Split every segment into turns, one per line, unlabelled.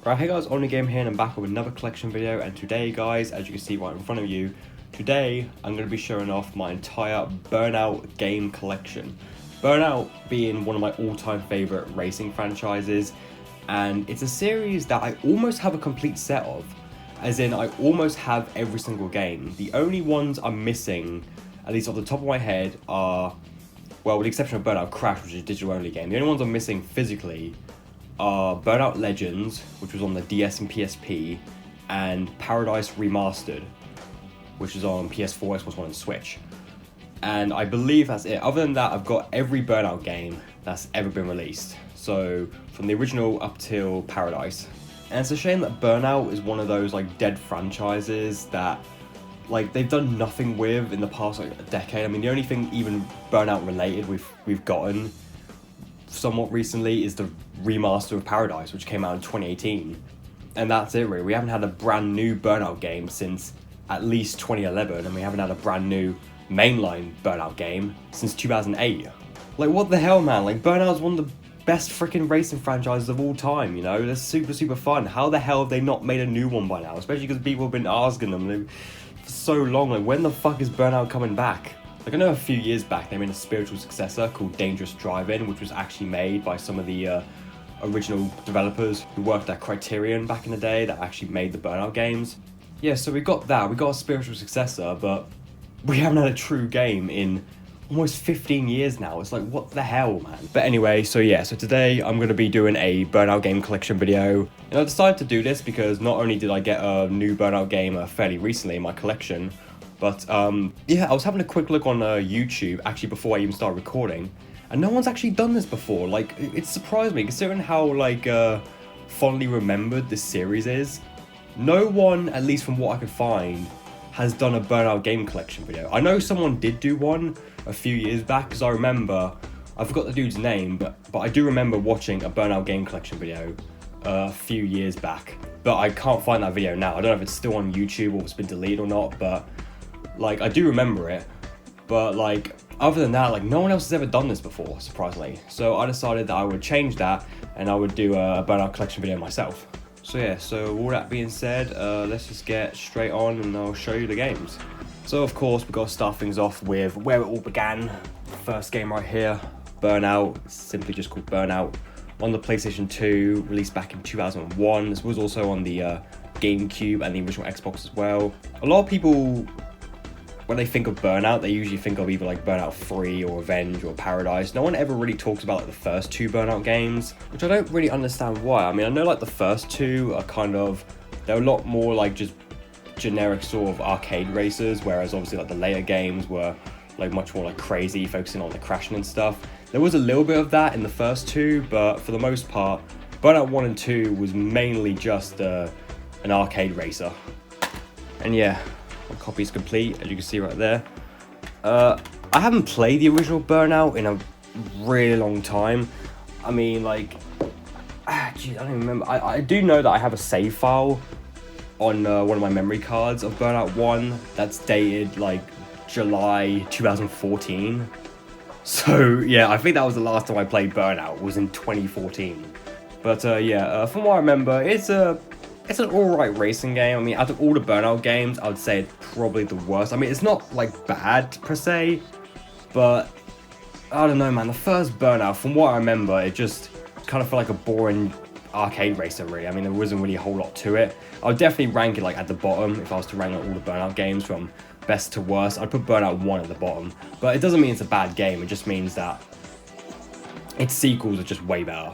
Right, hey guys, OnlyGame here and I'm back with another collection video, and today guys, as you can see right in front of you, today I'm going to be showing off my entire Burnout game collection. Burnout being one of my all-time favourite racing franchises, and it's a series that I almost have a complete set of, as in I almost have every single game. The only ones I'm missing, at least off the top of my head, are, well, with the exception of Burnout Crash, which is a digital only game, the only ones I'm missing physically are Burnout Legends, which was on the DS and PSP, and Paradise Remastered, which is on PS4, Xbox One, and Switch. And I believe that's it. Other than that, I've got every Burnout game that's ever been released. So, from the original up till Paradise. And it's a shame that Burnout is one of those like dead franchises that like they've done nothing with in the past like a decade. I mean, the only thing even Burnout related we've gotten somewhat recently is the remaster of Paradise, which came out in 2018, and that's it really. We haven't had a brand new Burnout game since at least 2011, and we haven't had a brand new mainline Burnout game since 2008. Like, what the hell, man? Like, Burnout's one of the best freaking racing franchises of all time, you know? They're super fun. How the hell have they not made a new one by now? Especially because people have been asking them for so long, like, when the fuck is Burnout coming back? Like, I know a few years back they made a spiritual successor called Dangerous Driving, which was actually made by some of the original developers who worked at Criterion back in the day that actually made the Burnout games. Yeah, so we got that, we got a spiritual successor, but we haven't had a true game in almost 15 years now. It's like, what the hell, man? But anyway, so today I'm going to be doing a Burnout game collection video. And I decided to do this because not only did I get a new Burnout game fairly recently in my collection, but yeah, I was having a quick look on YouTube actually before I even started recording, and no one's actually done this before. Like, it surprised me considering how like fondly remembered this series is. No one, at least from what I could find, has done a Burnout game collection video. I know someone did do one a few years back, because I remember, I forgot the dude's name, but I do remember watching a Burnout game collection video a few years back, but I can't find that video now. I don't know if it's still on YouTube or if it's been deleted or not, but like, I do remember it, but like, other than that, like, no one else has ever done this before, surprisingly. So I decided that I would change that, and I would do a Burnout collection video myself. So yeah, so all that being said, let's just get straight on and I'll show you the games. So of course, we've got to start things off with where it all began. First game right here, Burnout, simply just called Burnout, on the PlayStation 2, released back in 2001. This was also on the GameCube and the original Xbox as well. A lot of people, when they think of Burnout, they usually think of either like Burnout 3 or Revenge or Paradise. No one ever really talks about like the first two Burnout games, which I don't really understand why. I mean, I know like the first two are kind of, they're a lot more like just generic sort of arcade racers, whereas obviously like the later games were like much more like crazy, focusing on the crashing and stuff. There was a little bit of that in the first two, but for the most part, Burnout 1 and 2 was mainly just an arcade racer. And yeah, my copy's complete, as you can see right there. I haven't played the original Burnout in a really long time. I mean, like, geez, I don't even remember. I do know that I have a save file on one of my memory cards of Burnout 1 that's dated like July 2014. So yeah, I think that was the last time I played Burnout, was in 2014. But yeah, from what I remember, it's an alright racing game. I mean, out of all the Burnout games, I would say it's probably the worst. I mean, it's not like bad per se, but I don't know, man. The first Burnout, from what I remember, it just kind of felt like a boring arcade racer, really. I mean, there wasn't really a whole lot to it. I would definitely rank it like at the bottom if I was to rank all the Burnout games from best to worst. I'd put Burnout 1 at the bottom, but it doesn't mean it's a bad game. It just means that its sequels are just way better,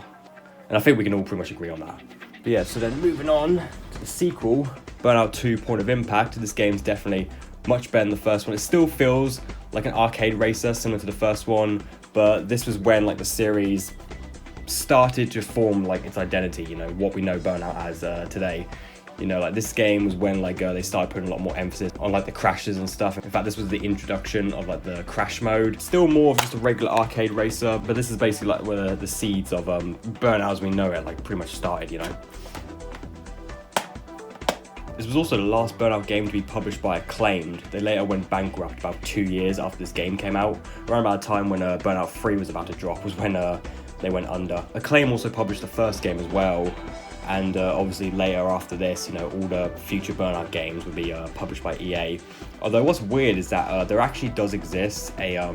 and I think we can all pretty much agree on that. But yeah, so then moving on to the sequel, Burnout 2 Point of Impact. This game's definitely much better than the first one. It still feels like an arcade racer, similar to the first one, but this was when like the series started to form like its identity, you know, what we know Burnout as today. You know, like this game was when like they started putting a lot more emphasis on like the crashes and stuff. In fact, this was the introduction of like the crash mode. Still more of just a regular arcade racer, but this is basically like where the seeds of Burnout as we know it like pretty much started, you know. This was also the last Burnout game to be published by Acclaimed. They later went bankrupt about 2 years after this game came out. Around about the time when Burnout 3 was about to drop was when they went under. Acclaim also published the first game as well, and obviously later after this, you know, all the future Burnout games would be published by EA. Although what's weird is that there actually does exist a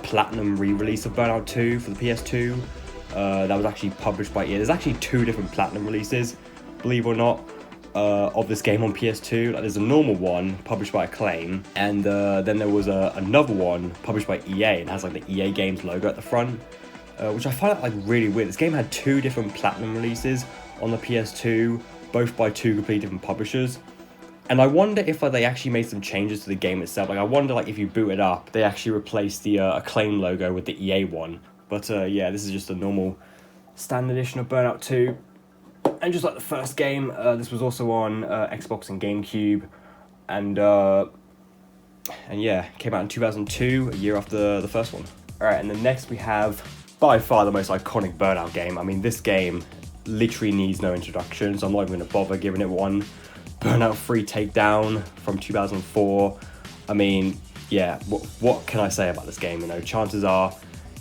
platinum re-release of Burnout 2 for the PS2 that was actually published by EA. There's actually 2 different platinum releases, believe it or not, of this game on PS2. Like, there's a normal one published by Acclaim, and then there was another one published by EA, and has like the EA Games logo at the front, which I find like really weird. This game had 2 different platinum releases on the PS2, both by 2 completely different publishers. And I wonder if they actually made some changes to the game itself. Like, I wonder like if you boot it up, they actually replaced the Acclaim logo with the EA one. But yeah, this is just a normal standard edition of Burnout 2. And just like the first game, this was also on Xbox and GameCube. And yeah, came out in 2002, a year after the first one. Alright, and then next we have by far the most iconic Burnout game. I mean, this game literally needs no introduction, so I'm not even going to bother giving it one. Burnout 3 Takedown from 2004. I mean, yeah, what can I say about this game? You know, chances are,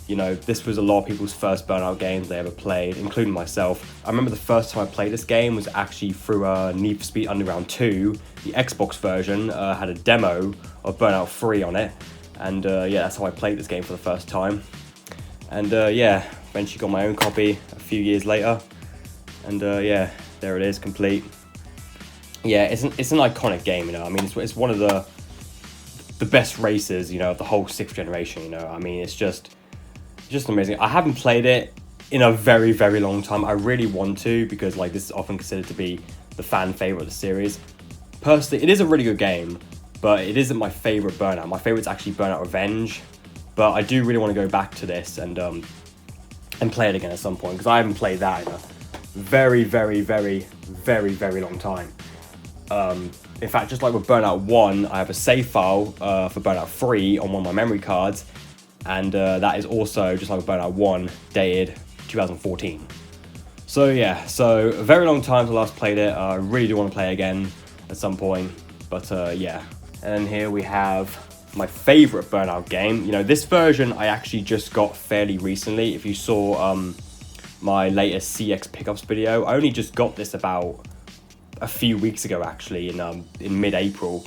you know, this was a lot of people's first Burnout games they ever played, including myself. I remember the first time I played this game was actually through Need for Speed Underground 2. The Xbox version had a demo of Burnout 3 on it, and yeah, that's how I played this game for the first time. And yeah, eventually got my own copy a few years later, and yeah, there it is, complete. Yeah, it's an iconic game, you know. I mean, it's one of the best races, you know, of the whole 6th generation, you know. I mean, it's just amazing. I haven't played it in a very, very long time. I really want to, because like this is often considered to be the fan favorite of the series. Personally, it is a really good game, but it isn't my favorite Burnout. My favorite is actually Burnout Revenge, but I do really want to go back to this and play it again at some point, because I haven't played that in a very, very, very, very, very long time. In fact, just like with Burnout 1, I have a save file for Burnout 3 on one of my memory cards, and that is also, just like with Burnout 1, dated 2014. So yeah, so a very long time since I last played it. I really do want to play it again at some point, but yeah. And here we have my favorite Burnout game. You know, this version I actually just got fairly recently. If you saw my latest CX pickups video, I only just got this about a few weeks ago, actually, in mid-April.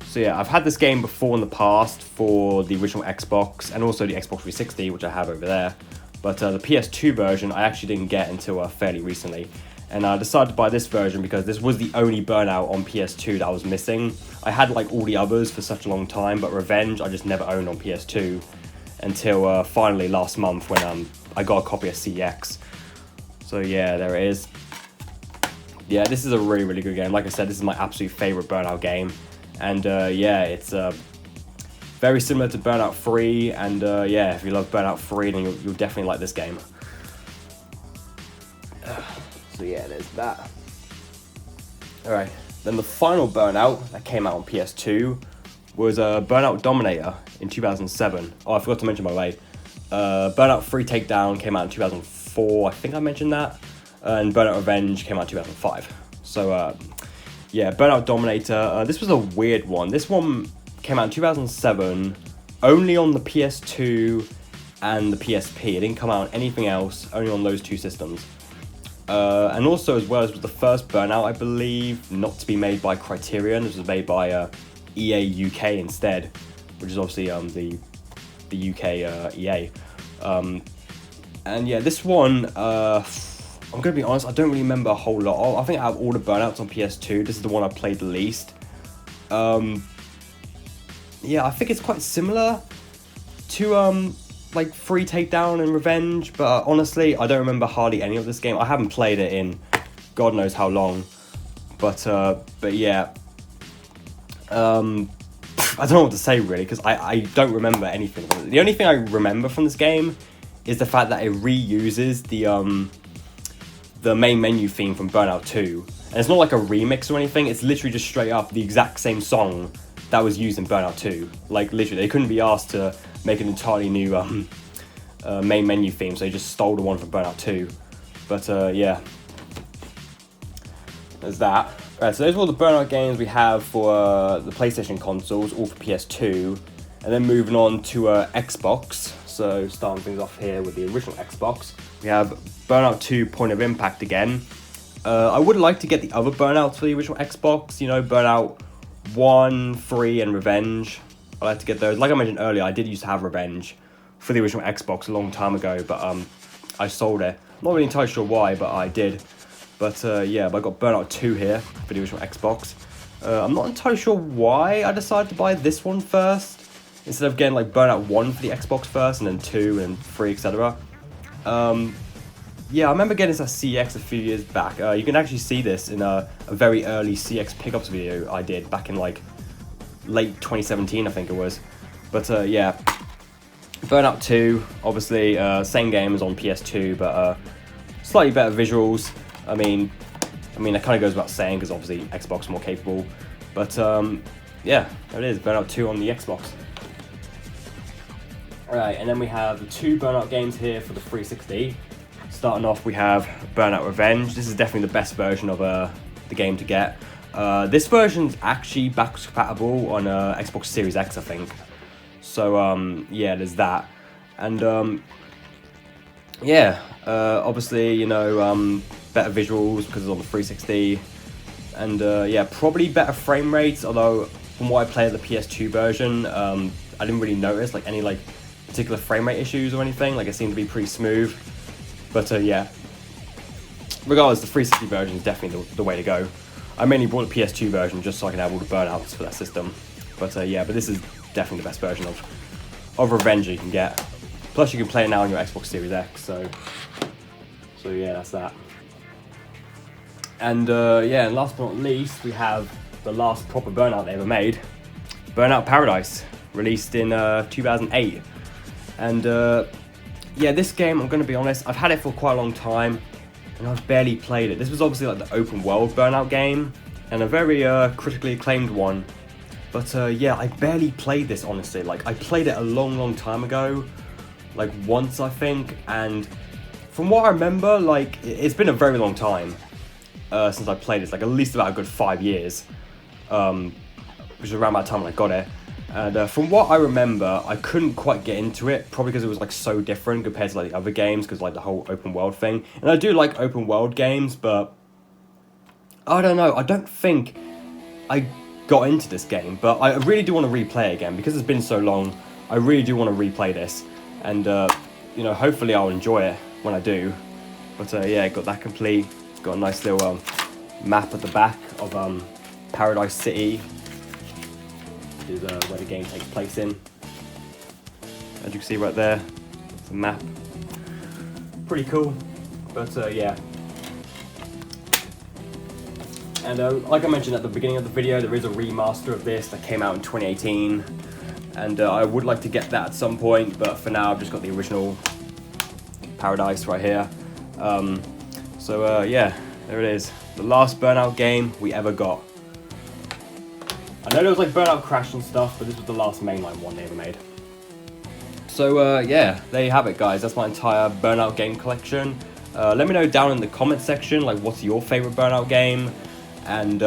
So yeah, I've had this game before in the past for the original Xbox and also the Xbox 360, which I have over there. But the PS2 version I actually didn't get until fairly recently. And I decided to buy this version because this was the only Burnout on PS2 that I was missing. I had like all the others for such a long time, but Revenge I just never owned on PS2 until finally last month when I got a copy of CX. So yeah, there it is. Yeah, this is a really, really good game. Like I said, this is my absolute favorite Burnout game. And yeah, it's very similar to Burnout 3. And yeah, if you love Burnout 3, then you'll definitely like this game. So yeah, there's that. Alright, then the final Burnout that came out on PS2 was Burnout Dominator in 2007. Oh, I forgot to mention, by the way. Burnout 3 Takedown came out in 2004. I think I mentioned that. And Burnout Revenge came out in 2005. So, yeah, Burnout Dominator. This was a weird one. This one came out in 2007, only on the PS2 and the PSP. It didn't come out on anything else, only on those 2 systems. And also, as well, as was the first Burnout, I believe, not to be made by Criterion. This was made by EA UK instead, which is obviously the UK EA. And yeah, this one, I'm going to be honest, I don't really remember a whole lot of. I think out of all the Burnouts on PS2, this is the one I played the least. Yeah, I think it's quite similar to like 3 Takedown and Revenge, but honestly, I don't remember hardly any of this game. I haven't played it in God knows how long, but yeah. I don't know what to say really, because I don't remember anything from it. The only thing I remember from this game is the fact that it reuses the main menu theme from Burnout 2. And it's not like a remix or anything, it's literally just straight up the exact same song that was used in Burnout 2. Like, literally, they couldn't be asked to make an entirely new main menu theme, so they just stole the one from Burnout 2. But, yeah. There's that. Alright, so those are all the Burnout games we have for the PlayStation consoles, all for PS2. And then moving on to Xbox. So, starting things off here with the original Xbox. We have Burnout 2 Point of Impact again. I would like to get the other Burnouts for the original Xbox, you know, Burnout 1, 3, and Revenge. I'd like to get those. Like I mentioned earlier, I did used to have Revenge for the original Xbox a long time ago, but I sold it. I'm not really entirely sure why, but I did. But yeah, but I got Burnout 2 here for the original Xbox. I'm not entirely sure why I decided to buy this one first, instead of getting like Burnout 1 for the Xbox first, and then 2 and 3, etc. Yeah, I remember getting this at CX a few years back. You can actually see this in a very early CX pickups video I did back in like late 2017, I think it was. But yeah, Burnout 2, obviously same game as on PS2, but slightly better visuals. I mean, that kind of goes without saying because obviously Xbox is more capable. But yeah, there it is, Burnout 2 on the Xbox. Alright, and then we have the 2 Burnout games here for the 360. Starting off, we have Burnout Revenge. This is definitely the best version of the game to get. This version's actually backwards compatible on Xbox Series X, I think. So yeah, there's that. And yeah, obviously, you know, better visuals because it's on the 360. And yeah, probably better frame rates, although from what I played the PS2 version, I didn't really notice like any like particular frame rate issues or anything. Like it seemed to be pretty smooth. But yeah, regardless, the 360 version is definitely the way to go. I mainly bought the PS2 version just so I can have all the Burnouts for that system. But yeah, but this is definitely the best version of Revenge you can get. Plus you can play it now on your Xbox Series X, so yeah, that's that. And yeah, and last but not least, we have the last proper Burnout they ever made, Burnout Paradise, released in 2008. And yeah, this game, I'm going to be honest, I've had it for quite a long time, and I've barely played it. This was obviously like the open world Burnout game, and a very critically acclaimed one. But yeah, I barely played this, honestly. Like, I played it a long time ago, like once, I think, and from what I remember, like, it's been a very long time since I played this, like at least about a good 5 years, which is around that time when I got it. And from what I remember, I couldn't quite get into it, probably because it was like so different compared to like the other games, because like the whole open world thing. And I do like open world games, but I don't know, I don't think I got into this game. But I really do want to replay it again, because it's been so long. I really do want to replay this, and you know, hopefully I'll enjoy it when I do. But yeah, got that complete. It's got a nice little map at the back of Paradise City. Is where the game takes place in. As you can see right there, it's a map. Pretty cool, but yeah. And like I mentioned at the beginning of the video, there is a remaster of this that came out in 2018, and I would like to get that at some point, but for now I've just got the original Paradise right here. So yeah, there it is, the last Burnout game we ever got. I know there was like Burnout Crash and stuff, but this was the last mainline one they ever made. So yeah, there you have it, guys. That's my entire Burnout game collection. Let me know down in the comment section, like, what's your favorite Burnout game, and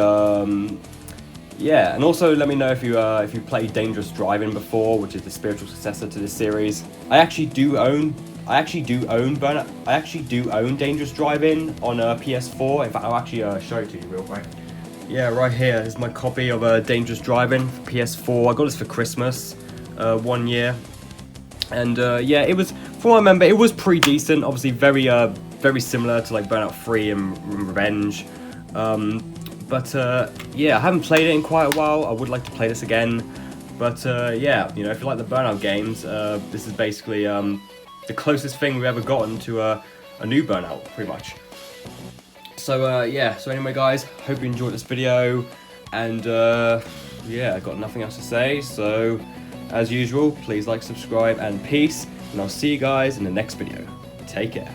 yeah, and also let me know if you played Dangerous Driving before, which is the spiritual successor to this series. I actually do own Burnout. I actually do own Dangerous Driving on PS4. In fact, I'll actually show it to you real quick. Yeah, right here is my copy of Dangerous Driving for PS4. I got this for Christmas 1 year. And yeah, it was, from what I remember, it was pretty decent. Obviously very similar to like Burnout 3 and Revenge. But yeah, I haven't played it in quite a while. I would like to play this again. But yeah, you know, if you like the Burnout games, this is basically the closest thing we've ever gotten to a new Burnout, pretty much. So yeah, so anyway guys, hope you enjoyed this video, and yeah, I've got nothing else to say, so as usual, please like, subscribe, and peace, and I'll see you guys in the next video. Take care.